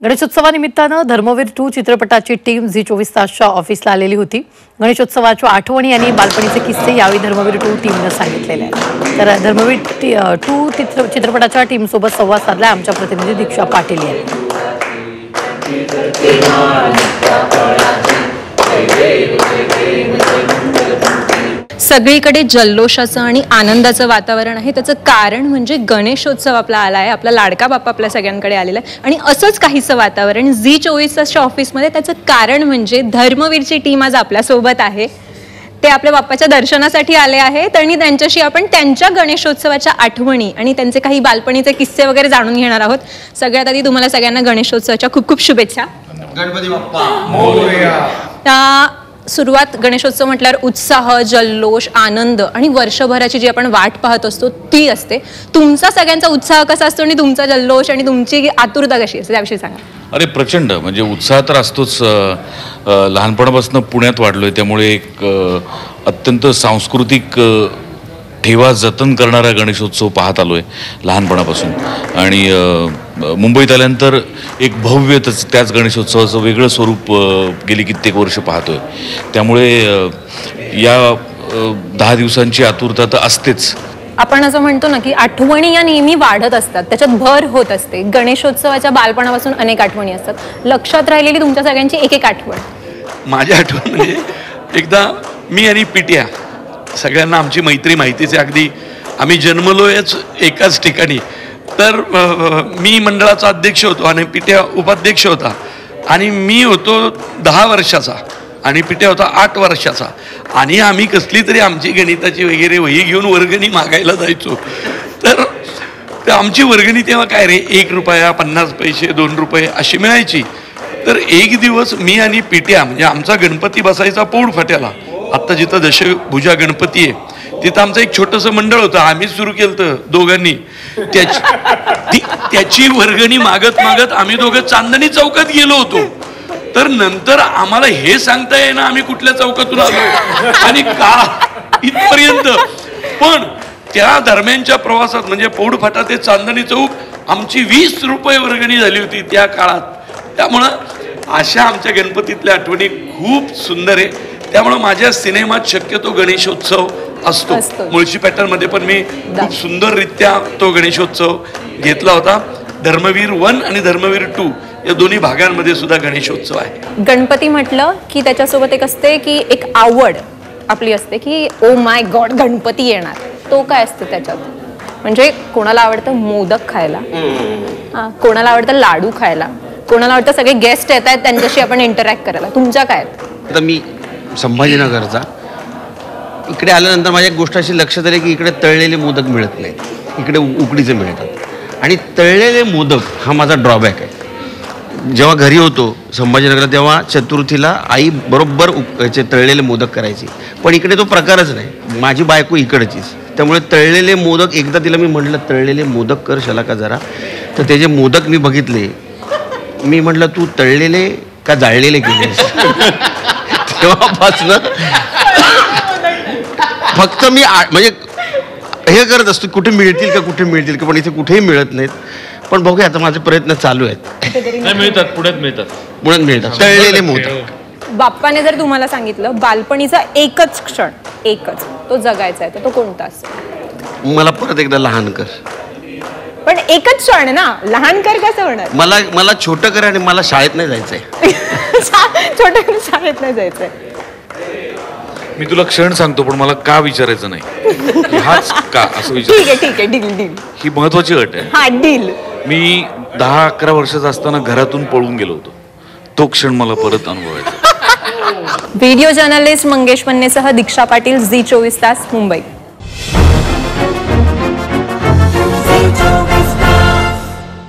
गणेशोत्सवानिमित्तानं धर्मवीर 2 चित्रपटाची team Zee 24 तासच्या ऑफिसला आलेली होती। गणेशोत्सवाच्या आठवणी आणि बालपणीचे किस्से यावेळी धर्मवीर 2 टीमने सांगितलेले आहेत। तर धर्मवीर 2 चित्रपटाच्या टीमसोबत संवाद साधला आमच्या प्रतिनिधी दीक्षा पाटील यांनी। सगळीकडे जल्लोषाचं आणि आनंदाचं वातावरण आहे। त्याचं कारण म्हणजे गणेशोत्सव आपला आला आहे, आपला लाडका बाप्पा आपल्या सगळ्यांकडे आलेला आहे आणि असंच काहीसं वातावरण झी 24 तासच्या ऑफिसमध्ये। त्याचं कारण म्हणजे धर्मवीरची टीम आज आपल्या सोबत आहे। ते आपल्या बाप्पाच्या दर्शनासाठी आले आहेत आणि त्यांच्याशी आपण त्यांच्या गणेशोत्सवाच्या आठवणी आणि त्यांचे काही बालपणीचे किस्से वगैरे जाणून घेणार आहोत। सगळ्यात आधी तुम्हाला सगळ्यांना गणेशोत्सवाच्या खूप खूप शुभेच्छा। गणपती बाप्पा मोरया। सुरुवात गणेशोत्सव म्हटल्यावर उत्साह, जल्लोष, आनंद आणि वर्षभराची जी आपण वाट पाहत असतो ती असते। तुमचा सगळ्यांचा उत्साह कसा असतो आणि तुमचा जल्लोष आणि तुमची आतुरता कशी असते त्याविषयी सांगा। अरे प्रचंड, म्हणजे उत्साह तर असतोच। लहानपणापासून पुण्यात वाढलोय त्यामुळे एक अत्यंत सांस्कृतिक ठेवा जतन करणारा गणेशोत्सव पाहत आलोय लहानपणापासून आणि मुंबईत आल्यानंतर एक भव्य त्याच गणेशोत्सवाचं वेगळं स्वरूप गेली कित्येक वर्ष पाहतोय। त्यामुळे या 10 दिवसांची आतुरता तर असतेच। आपण असं म्हणतो ना की आठवणी या नेहमी वाढत असतात, त्याच्यात भर होत असते। गणेशोत्सवाच्या बालपणापासून अनेक आठवणी असतात। लक्षात राहिलेली तुमच्या सगळ्यांची एक एक आठवण? माझी आठवण म्हणजे एकदा मी आणि पिट्या, सगळ्यांना आमची मैत्री माहितीच आहे अगदी। आम्ही जन्मलोयच एकाच ठिकाणी। तर मी मंडळाचा अध्यक्ष होतो आणि पिट्या उपाध्यक्ष होता आणि मी होतो 10 वर्षाचा आणि पिट्या होता 8 वर्षाचा आणि आम्ही कसली तरी आमची गणिताची वगैरे वही घेऊन वर्गणी मागायला जायचो। तर आमची वर्गणी तेव्हा काय रे 1 रुपया 50 पैसे 2 रुपये अशी मिळायची। तर एक दिवस मी आणि पिट्या म्हणजे आमचा गणपती बसायचा पौड फाट्याला, आत्ता जिथं दशभुजा गणपती आहे तिथं आमचं एक छोटंसं मंडळ होतं, आम्हीच सुरू केलं दोघांनी। त्याची वर्गणी मागत मागत आम्ही दोघं चांदणी चौकात गेलो होतो। तर नंतर आम्हाला हे सांगता येईना आम्ही कुठल्या चौकातून आलो आणि का इथपर्यंत। पण त्या दरम्यानच्या प्रवासात म्हणजे पौड फाटा ते चांदणी चौक आमची 20 रुपये वर्गणी झाली होती त्या काळात। त्यामुळं अशा आमच्या गणपतीतल्या आठवणी खूप सुंदर आहे। त्यामुळे माझ्या सिनेमात शक्यतो गणेशोत्सव असतो। मुळशी पॅटर्न मध्ये पण मी खूप सुंदररित्या तो गणेशोत्सव घेतला होता। धर्मवीर 1 आणि धर्मवीर 2 या दोन्ही भागांमध्ये सुद्धा गणेशोत्सव आहे। गणपती म्हटलं की त्याच्यासोबत एक असते की एक आवड आपली असते की ओ माय गॉड गणपती येणार। तो काय असतं त्याच्यात? म्हणजे कोणाला आवडतं मोदक खायला, कोणाला आवडतं लाडू खायला, कोणाला आवडतं सगळे गेस्ट येत आहेत त्यांच्याशी आपण इंटरॅक्ट करायला। तुमच्या काय? आता मी संभाजीनगरचा, इकडे आल्यानंतर माझ्या एक गोष्ट अशी लक्षात आली की इकडे तळलेले मोदक मिळत नाहीत, इकडे उकडीचे मिळतात आणि तळलेले मोदक हा माझा ड्रॉबॅक आहे। जेव्हा घरी होतो संभाजीनगरला तेव्हा चतुर्थीला आई बरोबर याचे तळलेले मोदक करायची, पण इकडे तो प्रकारच नाही। माझी बायको इकडचीच, त्यामुळे तळलेले मोदक एकदा तिला मी म्हटलं तळलेले मोदक कर शलाका जरा, तर त्याचे मोदक मी बघितले। मी म्हटलं तू तळलेले का जाळलेले केलेस? तेव्हापासून फक्त मी म्हणजे हे करत असतो कुठे मिळतील का, पण इथे कुठेही मिळत नाहीत। पण बघूया आता माझे प्रयत्न चालू आहेत। मिळतात, पुण्यात मिळतात तळलेले मोदक। बाप्पाने जर तुम्हाला सांगितलं बालपणीचा एकच क्षण एकच तो जगायचा आहे तर तो कोणता असेल? मला परत एकदा लहान कर। पण एकच क्षण ना, लहान कर कसं होणार? मला छोटं कर आणि मला शाळेत नाही जायचंय। छोटं शाळेत नाही जायचंय। मी तुला क्षण सांगतो पण मला का विचारायचं नाही, हाच का असं विचार। ठीक आहे डील ही महत्वाची अट आहे। हा डील। मी 10-11 वर्षाचा असताना घरातून पळून गेलो होतो, तो क्षण मला परत अनुभवायचा। व्हिडिओ जर्नलिस्ट मंगेश पन्नेसह दीक्षा पाटील, झी 24 तास, मुंबई।